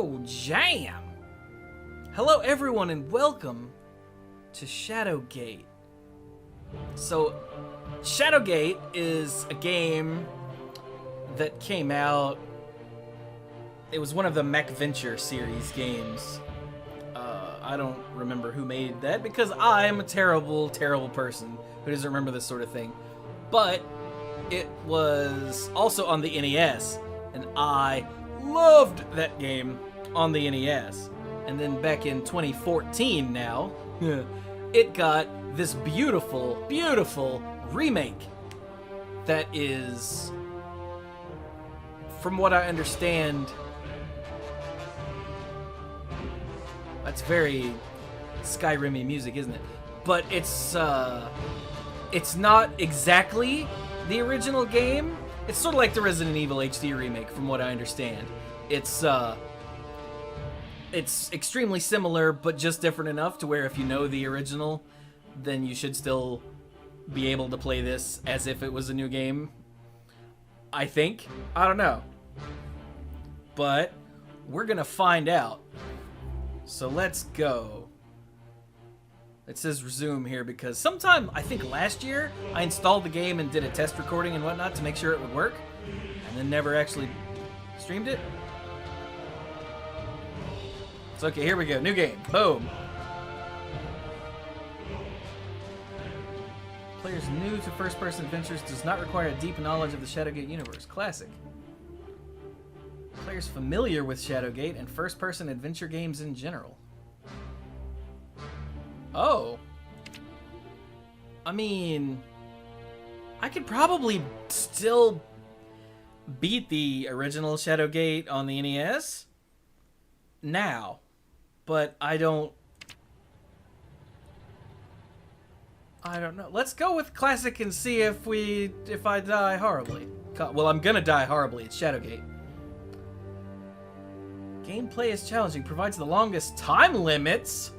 Oh, jam! Hello everyone and welcome to Shadowgate. So, Shadowgate is a game that came out. It was one of the MechVenture series games. I don't remember who made that because I'm a terrible, terrible person who doesn't remember this sort of thing. But it was also on the NES, and I loved that game on the NES. And then back in 2014 now, it got this beautiful, beautiful remake that is, from what I understand, that's very Skyrim-y music, isn't it? But it's not exactly the original game. It's sort of like the Resident Evil HD Remake, from what I understand. It's extremely similar, but just different enough to where if you know the original, then you should still be able to play this as if it was a new game. I think. I don't know. But we're gonna find out. So let's go. It says resume here because sometime, I think last year, I installed the game and did a test recording and whatnot to make sure it would work, and then never actually streamed it. So okay, here we go. New game. Boom. Players new to first-person adventures does not require a deep knowledge of the Shadowgate universe. Classic. Players familiar with Shadowgate and first-person adventure games in general. Oh. I mean, I could probably still beat the original Shadowgate on the NES now, but I don't know. Let's go with classic and see if I die horribly. Well, I'm gonna die horribly. It's Shadowgate. Gameplay is challenging. Provides the longest time limits.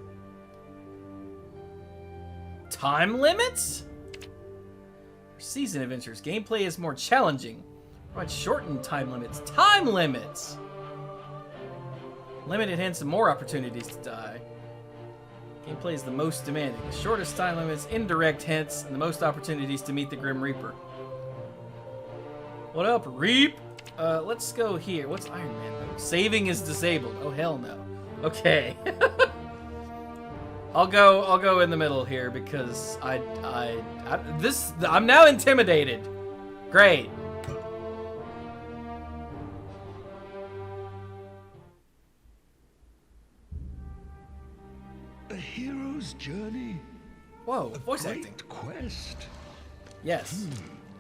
Time limits? For season adventures, gameplay is more challenging. Provides shortened time limits. Time limits! Limited hints and more opportunities to die. Gameplay is the most demanding. The shortest time limits, indirect hints, and the most opportunities to meet the Grim Reaper. What up, Reap? Let's go here. What's Iron Man mode? Saving is disabled. Oh, hell no. Okay. I'll go in the middle here because I'm now intimidated. Great. A hero's journey. Whoa, voice a acting. great quest. Yes.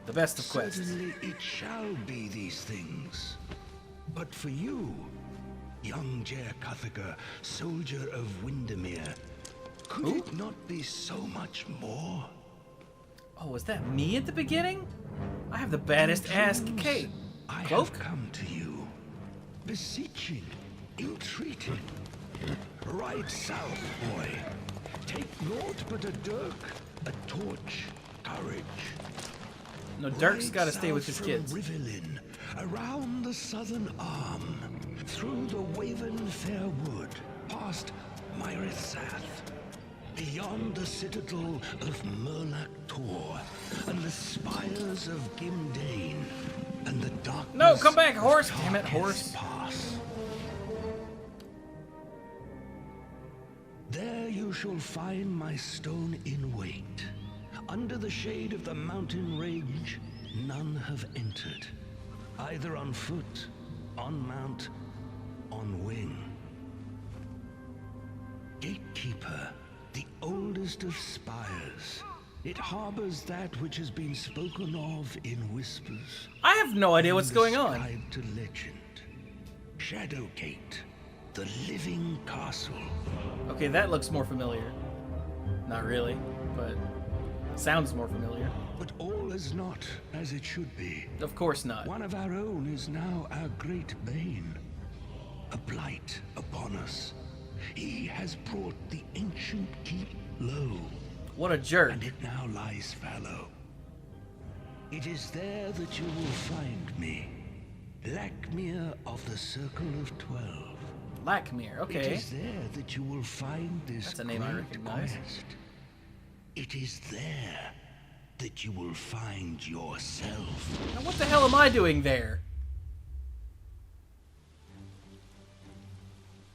The best of quests. Certainly it shall be these things. But for you, young Jer Cuthaka, soldier of Windermere, could it not be so much more? Oh, was that me at the beginning? I have the baddest ass cape. I Cloak? have come to you, beseeching, entreating. Ride south, boy. Take naught but a dirk, a torch, courage. No, Dirk's got to stay with his kids. Rivelin, around the southern arm, through the Waven Fair Wood, past Myrithsath, beyond the citadel of Murlak Tor, and the spires of Gimdane, and the darkness. No, come back, horse! Damn it, horse. Pass. There you shall find my stone in wait. Under the shade of the mountain range, none have entered, either on foot, on mount, on wing. Gatekeeper, the oldest of spires, it harbors that which has been spoken of in whispers. I have no idea what's going on. Ascribed to legend. Shadowgate, the living castle. Okay, that looks more familiar. Not really, but sounds more familiar. But all is not as it should be. Of course not. One of our own is now our great bane. A blight upon us. He has brought the ancient keep low. What a jerk. And it now lies fallow. It is there that you will find me. Blackmere of the Circle of 12. Lackmere, okay. It is there that you will find this That's a name I recognize. quest. It is there that you will find yourself. Now what the hell am I doing there?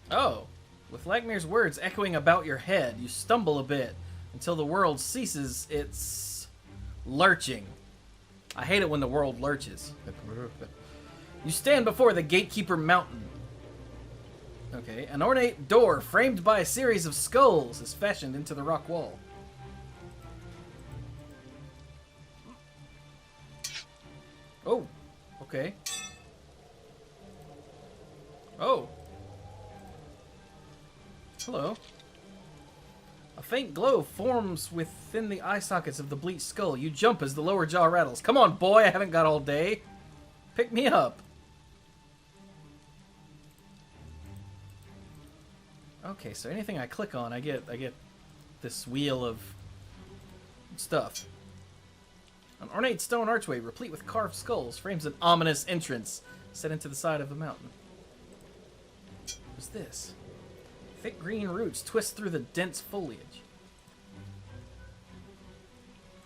Oh, with Lackmere's words echoing about your head, you stumble a bit until the world ceases its lurching. I hate it when the world lurches. You stand before the Gatekeeper Mountain. Okay, an ornate door framed by a series of skulls is fashioned into the rock wall. Oh, okay. Oh. Hello. A faint glow forms within the eye sockets of the bleached skull. You jump as the lower jaw rattles. Come on, boy, I haven't got all day. Pick me up. Okay, so anything I click on, I get this wheel of stuff. An ornate stone archway, replete with carved skulls, frames an ominous entrance set into the side of the mountain. What's this? Thick green roots twist through the dense foliage.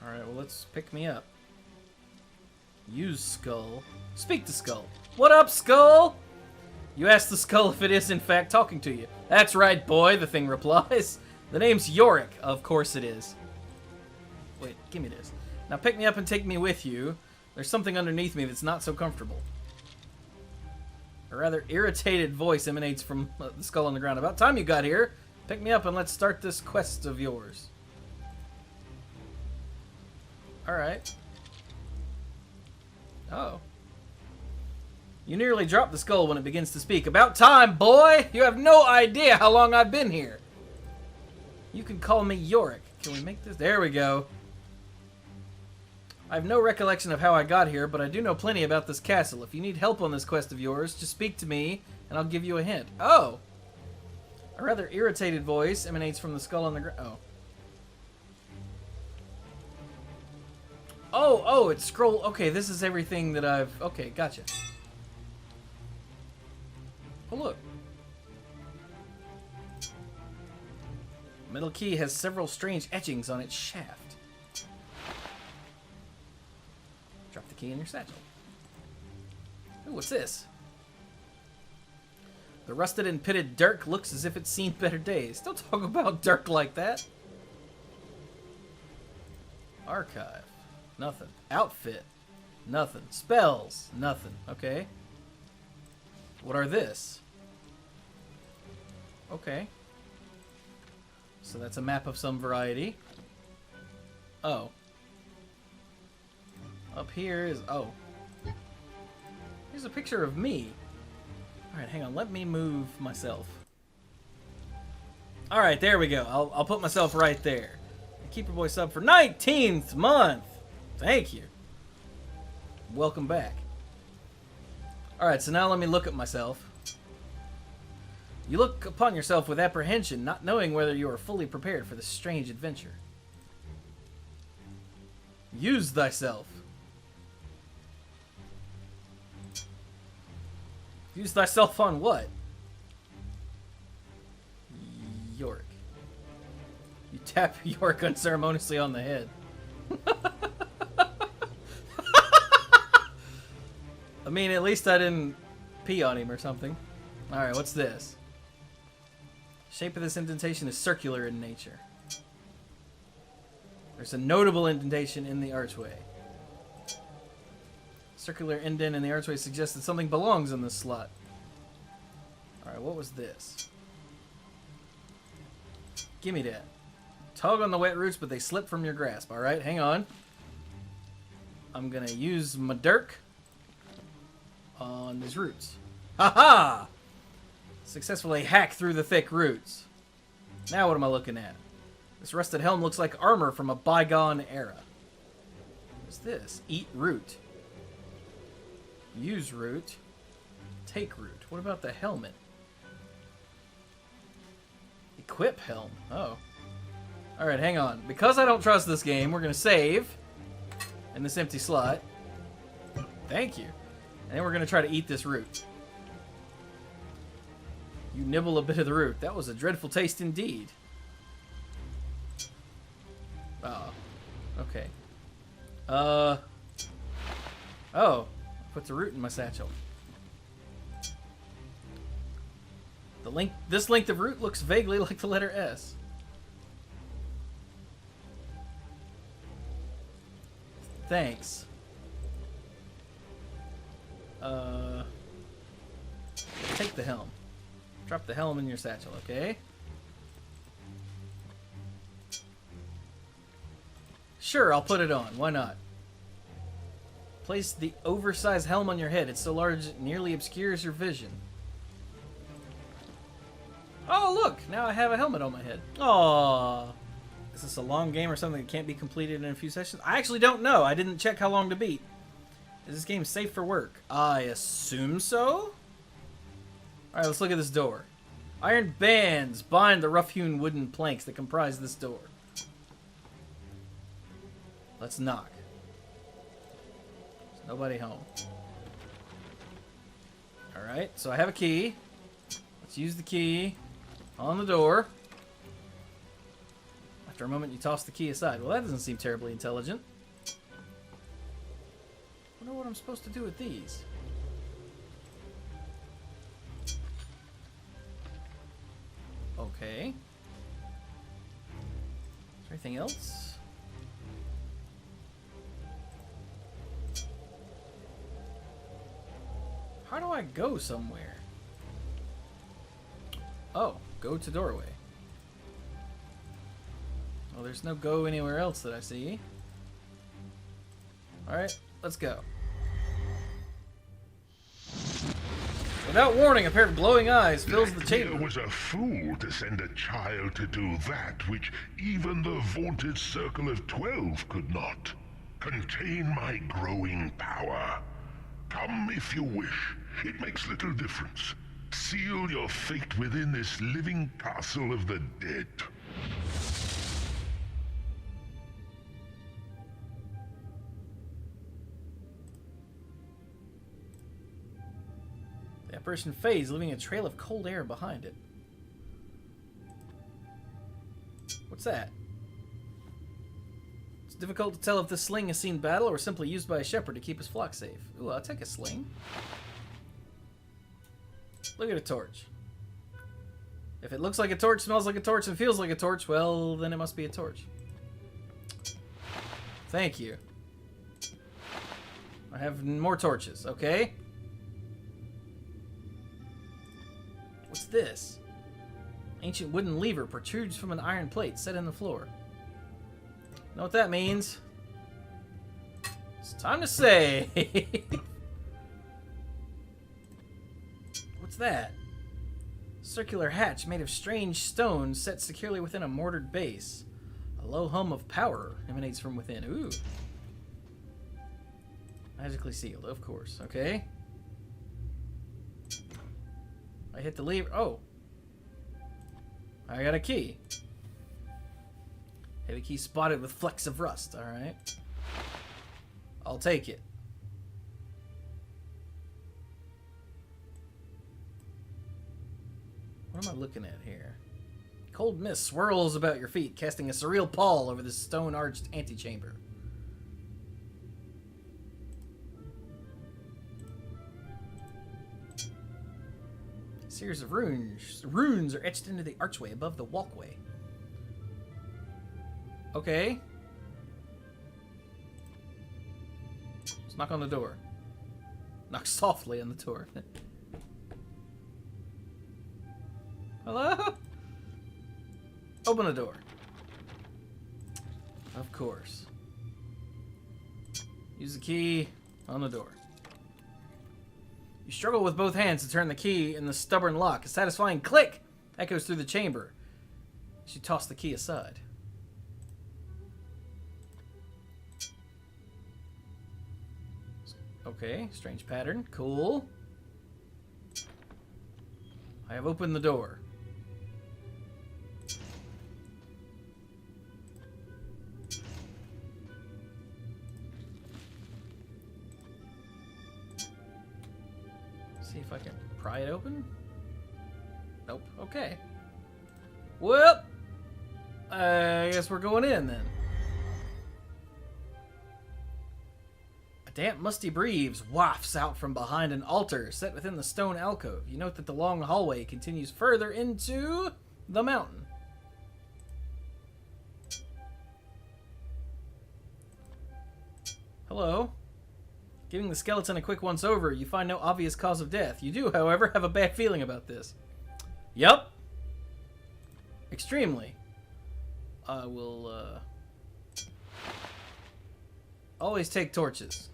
Alright, well, let's pick me up. Use skull. Speak to skull. What up, skull? You ask the skull if it is, in fact, talking to you. That's right, boy, the thing replies. The name's Yorick. Of course it is. Wait, give me this. Now pick me up and take me with you. There's something underneath me that's not so comfortable. A rather irritated voice emanates from the skull on the ground. About time you got here. Pick me up and let's start this quest of yours. Alright. Oh. You nearly drop the skull when it begins to speak. About time, boy! You have no idea how long I've been here. You can call me Yorick. Can we make this? There we go. I have no recollection of how I got here, but I do know plenty about this castle. If you need help on this quest of yours, just speak to me, and I'll give you a hint. Oh! A rather irritated voice emanates from the skull on the ground. Oh. Oh, it's scroll. Okay, this is everything that I've... Okay, gotcha. Oh, look. Metal key has several strange etchings on its shaft. Drop the key in your satchel. Ooh, what's this? The rusted and pitted dirk looks as if it's seen better days. Don't talk about dirk like that. Archive. Nothing. Outfit. Nothing. Spells. Nothing. Okay. What are this? Okay. So that's a map of some variety. Oh. Up here is... Oh. Here's a picture of me. Alright, hang on. Let me move myself. Alright, there we go. I'll put myself right there. Keeper Boy sub for 19th month. Thank you. Welcome back. Alright, so now let me look at myself. You look upon yourself with apprehension, not knowing whether you are fully prepared for this strange adventure. Use thyself. Use thyself on what? Yorick. You tap Yorick unceremoniously on the head. I mean, at least I didn't pee on him or something. Alright, what's this? Shape of this indentation is circular in nature. There's a notable indentation in the archway. Circular indent in the archway suggests that something belongs in this slot. Alright, what was this? Gimme that. Tug on the wet roots, but they slip from your grasp. Alright, hang on. I'm gonna use my dirk on these roots. Ha-ha! Successfully hack through the thick roots. Now what am I looking at? This rusted helm looks like armor from a bygone era. What's this? Eat root. Use root. Take root. What about the helmet? Equip helm. Oh. Alright, hang on. Because I don't trust this game, we're going to save in this empty slot. Thank you. And then we're going to try to eat this root. You nibble a bit of the root. That was a dreadful taste indeed. Oh. Okay. Oh. Put the root in my satchel. This length of root looks vaguely like the letter S. Thanks. Take the helm. Drop the helm in your satchel, okay? Sure, I'll put it on. Why not? Place the oversized helm on your head. It's so large it nearly obscures your vision. Oh, look! Now I have a helmet on my head. Aww. Is this a long game or something that can't be completed in a few sessions? I actually don't know. I didn't check how long to beat. Is this game safe for work? I assume so? Alright, let's look at this door. Iron bands bind the rough-hewn wooden planks that comprise this door. Let's knock. There's nobody home. Alright, so I have a key. Let's use the key on the door. After a moment, you toss the key aside. Well, that doesn't seem terribly intelligent. I wonder what I'm supposed to do with these. Okay. Is there anything else? How do I go somewhere? Oh, go to doorway. Well, there's no go anywhere else that I see. Alright, let's go. Without warning, a pair of glowing eyes fills the chamber. There was a fool to send a child to do that which even the vaunted Circle of 12 could not. Contain my growing power. Come if you wish. It makes little difference. Seal your fate within this living castle of the dead. The apparition fades, leaving a trail of cold air behind it. What's that? It's difficult to tell if this sling has seen battle or simply used by a shepherd to keep his flock safe. Ooh, I'll take a sling. Look at a torch. If it looks like a torch, smells like a torch, and feels like a torch, well, then it must be a torch. Thank you. I have more torches, okay? What's this? Ancient wooden lever protrudes from an iron plate set in the floor. Know what that means? It's time to save. What's that? Circular hatch made of strange stones set securely within a mortared base. A low hum of power emanates from within. Ooh. Magically sealed, of course. Okay. I hit the lever. Oh. I got a key. Heavy key spotted with flecks of rust. Alright. I'll take it. What am I looking at here? Cold mist swirls about your feet, casting a surreal pall over this stone-arched antechamber. A series of runes are etched into the archway above the walkway. Okay. Let's knock on the door. Knock softly on the door. Hello? Open the door. Of course. Use the key on the door. You struggle with both hands to turn the key in the stubborn lock. A satisfying click echoes through the chamber as you toss the key aside. Okay, strange pattern. Cool. I have opened the door. See if I can pry it open. Nope. Okay. Well, I guess we're going in then. A damp, musty breeze wafts out from behind an altar set within the stone alcove. You note that the long hallway continues further into the mountain. Hello. Giving the skeleton a quick once-over, you find no obvious cause of death. You do, however, have a bad feeling about this. Yup. Extremely. I will, always take torches.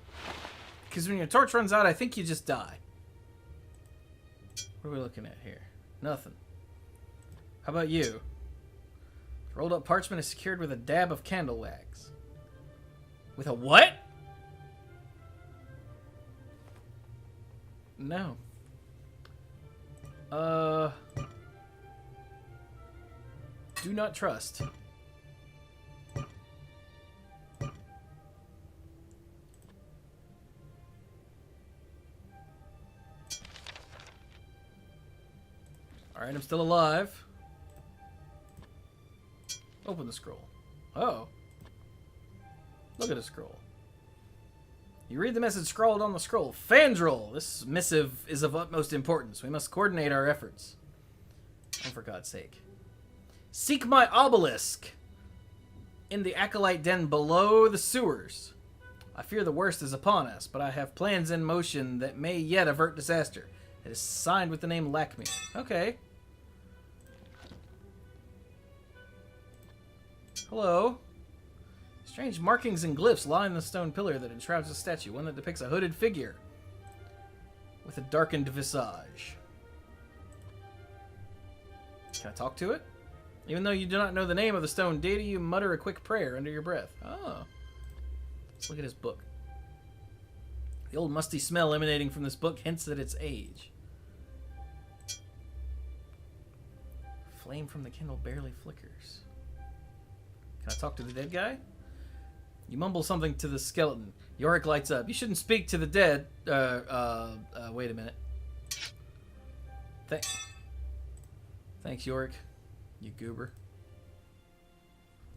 Because when your torch runs out, I think you just die. What are we looking at here? Nothing. How about you? Rolled up parchment is secured with a dab of candle wax. With a what? No. Do not trust. Alright, I'm still alive. Open the scroll. Oh. Look at the scroll. You read the message scrawled on the scroll. Fandral! This missive is of utmost importance. We must coordinate our efforts. Oh, for God's sake. Seek my obelisk in the Acolyte Den below the sewers. I fear the worst is upon us, but I have plans in motion that may yet avert disaster. It is signed with the name Lakme. Okay. Hello. Strange markings and glyphs line the stone pillar that enshrouds the statue, one that depicts a hooded figure with a darkened visage. Can I talk to it? Even though you do not know the name of the stone deity, you mutter a quick prayer under your breath. Oh. Let's look at his book. The old musty smell emanating from this book hints at its age. Flame from the candle barely flickers. Can I talk to the dead guy? You mumble something to the skeleton. Yorick lights up. You shouldn't speak to the dead. Wait a minute. Thanks, Yorick. You goober.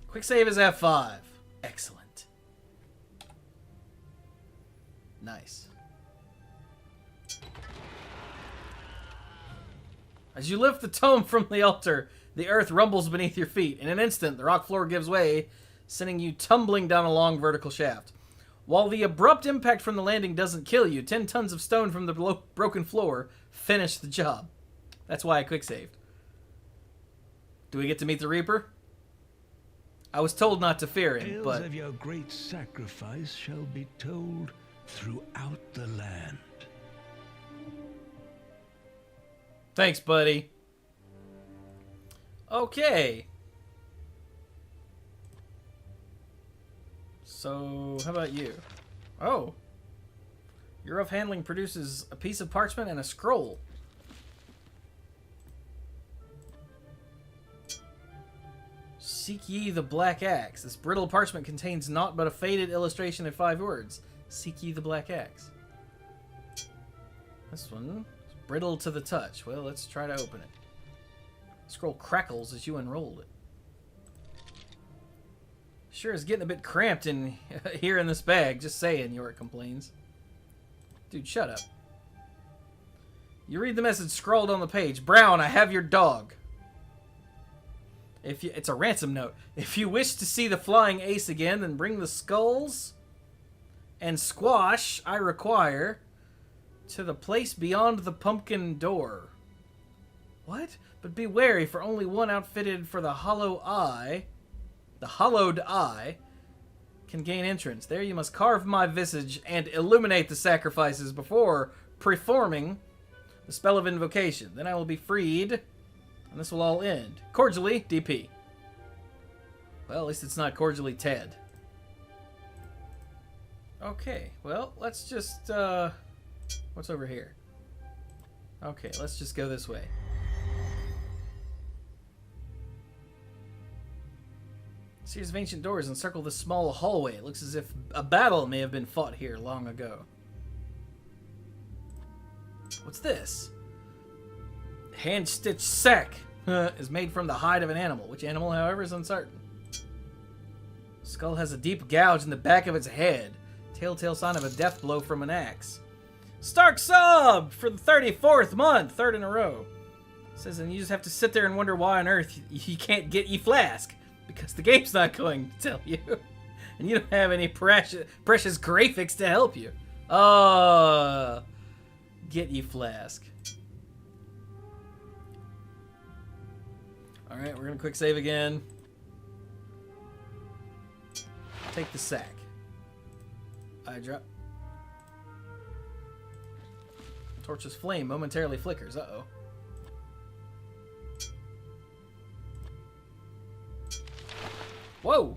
Quick save is F5. Excellent. Nice. As you lift the tome from the altar, the earth rumbles beneath your feet. In an instant, the rock floor gives way, sending you tumbling down a long vertical shaft. While the abrupt impact from the landing doesn't kill you, 10 tons of stone from the broken floor finish the job. That's why I quick saved. Do we get to meet the Reaper? I was told not to fear him, but... Tales of your great sacrifice shall be told throughout the land. Thanks, buddy. Okay. So, how about you? Oh. Your rough handling produces a piece of parchment and a scroll. Seek ye the black axe. This brittle parchment contains naught but a faded illustration in 5 words. Seek ye the black axe. This one is brittle to the touch. Well, let's try to open it. The scroll crackles as you unroll it. Sure is getting a bit cramped in here in this bag. Just saying, Yorick complains. Dude, shut up. You read the message scrawled on the page. Brown, I have your dog. It's a ransom note. If you wish to see the flying ace again, then bring the skulls and squash I require to the place beyond the pumpkin door. What? But be wary, for only one outfitted for the hollowed eye can gain entrance. There you must carve my visage and illuminate the sacrifices before performing the spell of invocation. Then I will be freed, and this will all end. Cordially, DP. Well, at least it's not cordially Ted. Okay, well, let's just, what's over here? Okay, let's just go this way. Series of ancient doors encircle this small hallway. It looks as if a battle may have been fought here long ago. What's this? hand-stitched sack is made from the hide of an animal. Which animal, however, is uncertain. Skull has a deep gouge in the back of its head. Telltale sign of a death blow from an axe. Stark sub for the 34th month, third in a row. Says, and you just have to sit there and wonder why on earth you can't get ye flask. Because the game's not going to tell you. And you don't have any precious graphics to help you. Get ye flask. Alright, we're gonna quick save again. Take the sack. I drop. Torch's flame momentarily flickers. Uh-oh. Whoa!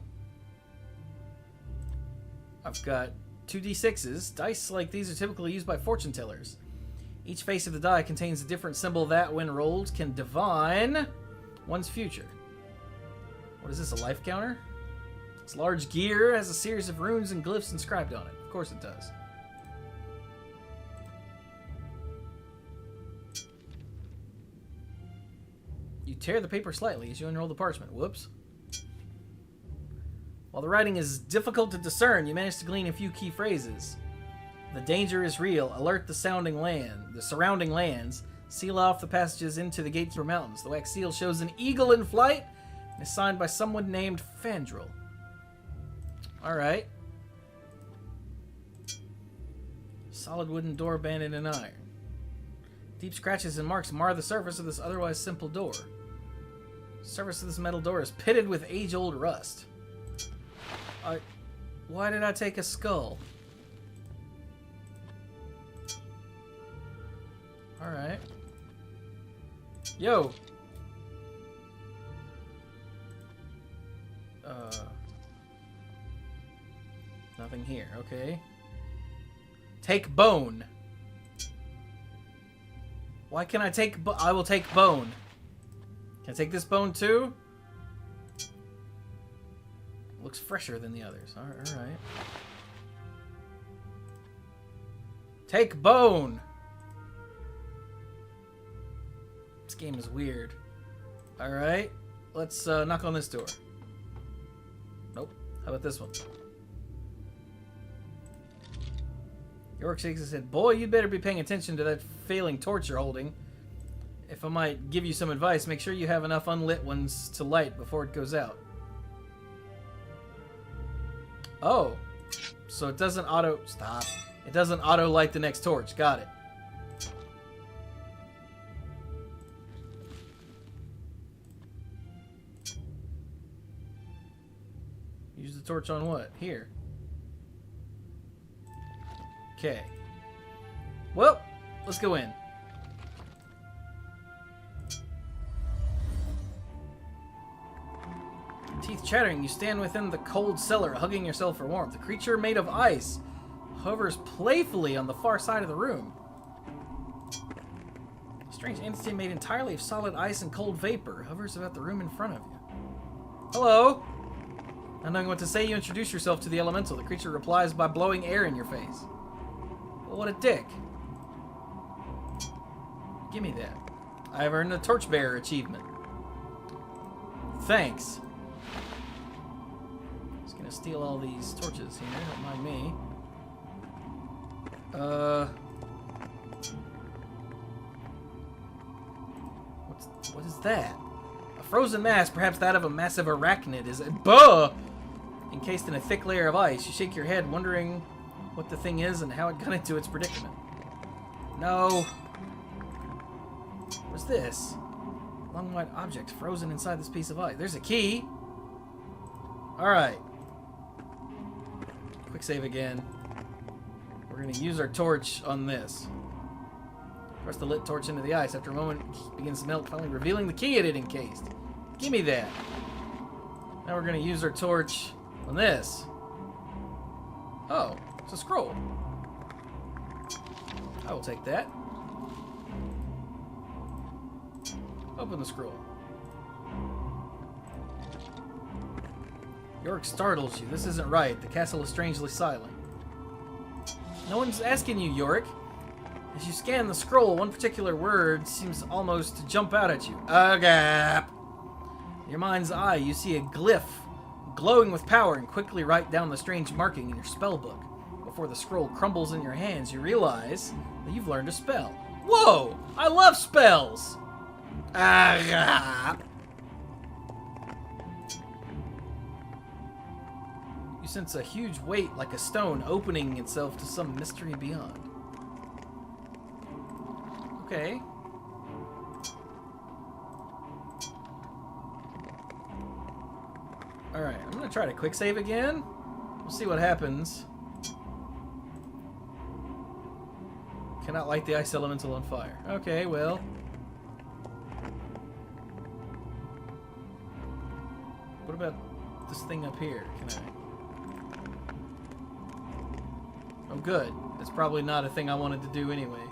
I've got 2d6s. Dice like these are typically used by fortune tellers. Each face of the die contains a different symbol that, when rolled, can divine one's future. What is this, a life counter? This large gear has a series of runes and glyphs inscribed on it. Of course it does. You tear the paper slightly as you unroll the parchment. Whoops. While the writing is difficult to discern, you manage to glean a few key phrases. The danger is real. Alert the surrounding lands. Seal off the passages into the Gatekeeper Mountains. The wax seal shows an eagle in flight and is signed by someone named Fandral. Alright. Solid wooden door banded in iron. Deep scratches and marks mar the surface of this otherwise simple door. The surface of this metal door is pitted with age-old rust. Why did I take a skull? Alright. Yo! Nothing here, okay. Take bone. Why can I take I will take bone. Can I take this bone too? Looks fresher than the others. Alright. Take bone! This game is weird. Alright. Let's knock on this door. Nope. How about this one? York shakes his head. Boy, you'd better be paying attention to that failing torch you're holding. If I might give you some advice, make sure you have enough unlit ones to light before it goes out. Oh. So it doesn't auto... Stop. It doesn't auto light the next torch. Got it. Use the torch on what? Here. Okay. Well, let's go in. Teeth chattering, you stand within the cold cellar, hugging yourself for warmth. The creature made of ice hovers playfully on the far side of the room. A strange entity made entirely of solid ice and cold vapor hovers about the room in front of you. Hello? Not knowing what to say, you introduce yourself to the elemental. The creature replies by blowing air in your face. Well, what a dick. Give me that. I have earned a Torchbearer achievement. Thanks. Just gonna steal all these torches here, don't mind me. What is that? A frozen mass, perhaps that of a massive arachnid, is it? Buh! Encased in a thick layer of ice, you shake your head, wondering what the thing is and how it got into its predicament. No. What's this? Long white object frozen inside this piece of ice. There's a key. Alright. Quick save again. We're going to use our torch on this. Press the lit torch into the ice. After a moment, it begins to melt, finally revealing the key it had encased. Give me that. Now we're going to use our torch on this. Oh, it's a scroll. I will take that. Open the scroll. York startles you. This isn't right. The castle is strangely silent. No one's asking you, Yorick. As you scan the scroll, one particular word seems almost to jump out at you. Agap. In your mind's eye, you see a glyph glowing with power and quickly write down the strange marking in your spellbook. Before the scroll crumbles in your hands, you realize that you've learned a spell. Whoa! I love spells! Agap. You sense a huge weight like a stone opening itself to some mystery beyond. Okay. Alright, I'm gonna try to quick save again. We'll see what happens. Cannot light the ice elemental on fire. Okay, well. What about this thing up here? Can I? Oh, good. That's probably not a thing I wanted to do anyway.